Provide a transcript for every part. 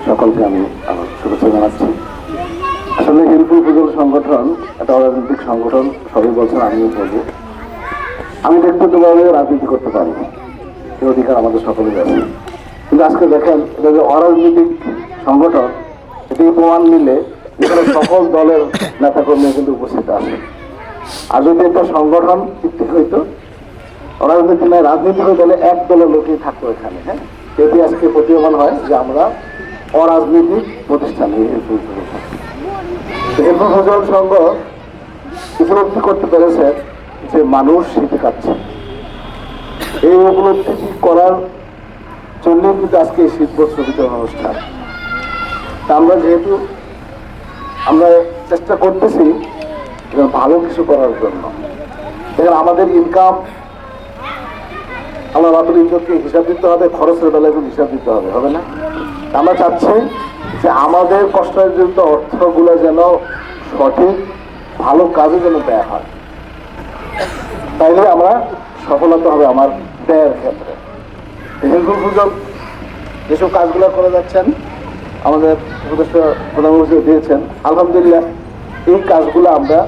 সকলকে আমি আমার শুভেচ্ছা জানাচ্ছি। আসলে হিলফুল ফুজল সংগঠন একটা অরাজনৈতিক সংগঠন, সবাই বলছেন, আমিও বলবো। আমি ব্যক্তিগতভাবে রাজনীতি করতে পারি, এই অধিকার আমাদের সকলের আছে। কিন্তু আজকে দেখেন, এটা যে অরাজনৈতিক সংগঠন, এটি প্রমাণ মিলে এখানে সকল দলের নেতাকর্মী কিন্তু উপস্থিত আছে। আর যদি একটা সংগঠন ভিত্তিক হইতো, অরাজনৈতিক নয় রাজনৈতিক দলে এক দলের লোকই থাকতো এখানে, হ্যাঁ, এটি আজকে প্রতীয়মান হয় যে আমরা অরাজনৈতিক প্রতিষ্ঠান। হিলফুল ফুজল সংঘ উপলব্ধি করতে পেরেছে যে মানুষ শীতে কাটছে, এই উপলব্ধি করার জন্য কিন্তু আজকে এই শীত বস্ত্র বিতরণ অনুষ্ঠান। তা আমরা যেহেতু আমরা চেষ্টা করতেছি ভালো কিছু করার জন্য, দেখেন আমাদের ইনকাম আল্লাহ রাব্বুল ইজ্জতকে হিসাব দিতে হবে, খরচের বেলায় কিন্তু হিসাব দিতে হবে, হবে না? আমরা চাচ্ছি যে আমাদের কষ্টার্জিত অর্থগুলো যেন সঠিক ভালো কাজে যেন ব্যয় হয়, তাইলে আমরা সফলতা হবে আমার ব্যয়ের ক্ষেত্রে। হিলফুল ফুজল যেসব কাজগুলো করে যাচ্ছেন, আমাদের উপদেষ্টা প্রধানমন্ত্রী দিয়েছেন, আলহামদুলিল্লাহ এই কাজগুলো আমরা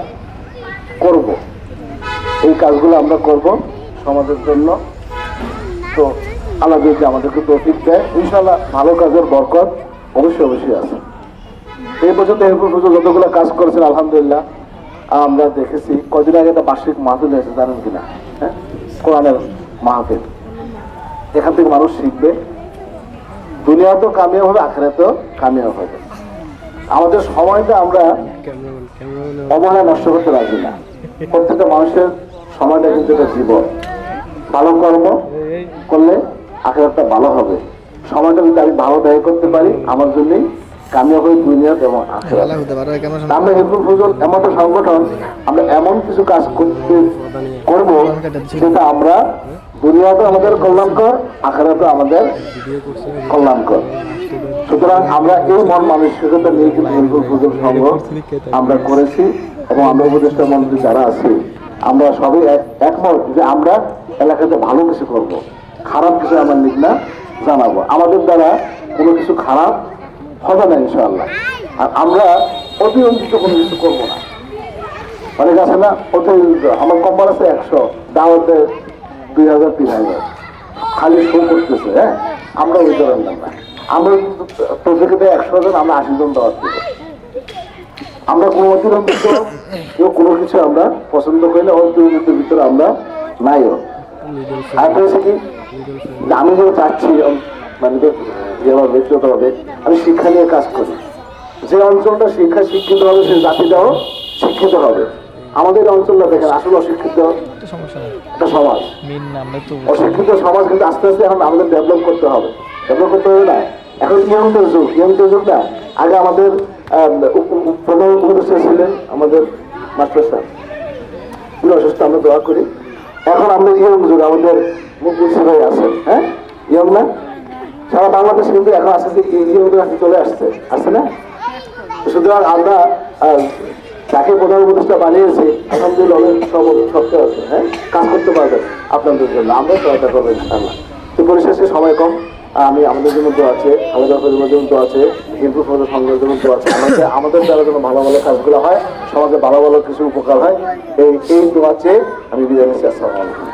করব, এই কাজগুলো আমরা করব সমাজের জন্য। তো আল্লাহ যদি আমাদেরকে তৌফিক দেয়, ইনশাআল্লাহ ভালো কাজের বরকত অবশ্যই অবশ্যই আছে। এই পর্যন্ত হিলফুল ফুজল যতগুলো কাজ করেছেন আলহামদুলিল্লাহ আমরা দেখেছি। কদিন আগে একটা বার্ষিক মাহফিল হয়েছে, জানেন কিনা? হ্যাঁ, কোরআনের মাহফিল। এখান থেকে মানুষ শিখবে, দুনিয়াতেও কামিয়াব হবে, আখিরাতেও কামিয়াব হবে। আমাদের সময়টা আমরা অবহেলা নষ্ট করতে রাজি না। প্রত্যেকটা মানুষের সময়টা কিন্তু একটা জীবন, ভালো কর্ম করলে আখিরাতটা ভালো হবে। সময়টা যদি আমি ভালো ব্যয় করতে পারি, আমার জন্যই কামিয়াব হয়ে দুনিয়াতে এবং আখিরাতে। আমরা হিলফুল ফুজল এমন একটা সংগঠন, আমরা এমন কিছু কাজ করবো যেটা আমরা দুনিয়াতে আমাদের কল্যাণকর, আখিরাতে আমাদের কল্যাণকর। সুতরাং আমরা এই মন মানসিকতা নিয়ে কিন্তু হিলফুল ফুজল সংঘ আমরা করেছি, এবং আমরা উপদেষ্টা মন্ত্রী যারা আছি আমরা সবাই একমত যে আমরা এলাকাতে ভালো কিছু করব, খারাপ কিছু আমার নিন্দা জানাবো। আমাদের দ্বারা কোনো কিছু খারাপ হবে না ইনশাআল্লাহ। আর আমরা অতিরঞ্জিত কোনো কিছু করবো না। অনেক আছে না অতিরঞ্জিত, আমার কম্পার আছে 100, দাওয়াতে 2000 3000, খালি শো করতেছে। হ্যাঁ, আমরা ওই ধরনের না। আমরা প্রজেক্টে 100 জন, আমরা 80 জন দাওয়াত দিব। আমরা কোনো অতিরঞ্জিত কোনো কিছু আমরা পছন্দ করি না, অতিরঞ্জিতের ভিতরে আমরা নাইও। আর হয়েছে কি, আমি যে চাচ্ছি মানে আমার ব্যক্তিগত হবে, আমি শিক্ষা নিয়ে কাজ করি। যে অঞ্চলটা শিক্ষিত হবে, সেই জাতিটাও শিক্ষিত হবে। আমাদের অঞ্চলটা দেখেন আসলে অশিক্ষিত একটা সমাজ, অশিক্ষিত সমাজ কিন্তু আস্তে আস্তে এখন আমাদের ডেভেলপ করতে হবে। ডেভেলপ করতে হবে না, এখন ইয়ংদের যুগ না। আগে আমাদের প্রধান উপদেষ্টা ছিলেন আমাদের মাস্টার সাহেব, পুরো অসুস্থ, আমরা দোয়া করি। এখন আমরা ইয়ং যুগ, আমাদের মুখ্যমন্ত্রী ভাই আছেন, হ্যাঁ, ইয়ং না? সারা বাংলাদেশে কিন্তু এখন আস্তে আস্তে ইয়ংদের কাছে চলে আসছে না? সুতরাং আমরা যাকে প্রধান উপদেষ্টা বানিয়েছি আলহামদুলিল্লাহ অনেক শক্ত আছে, হ্যাঁ, কাজ করতে পারবেন আপনাদের জন্য, আমরা সহায়তা করবো ইনশাআল্লাহ। তো পরিশেষে সময় কম, আমি আমাদের জন্য দোয়া আছে, আলাদা পরিবারের জন্য দোয়া আছে, হিলফুল ফুজল সংঘের জন্য দোয়া আছে, আমাদের দ্বারা যেন ভালো ভালো কাজগুলো হয়, সমাজে ভালো ভালো কিছু উপকার হয়, এই দোয়া চেয়ে আমি বিদায় নিচ্ছি। আসসালামু আলাইকুম।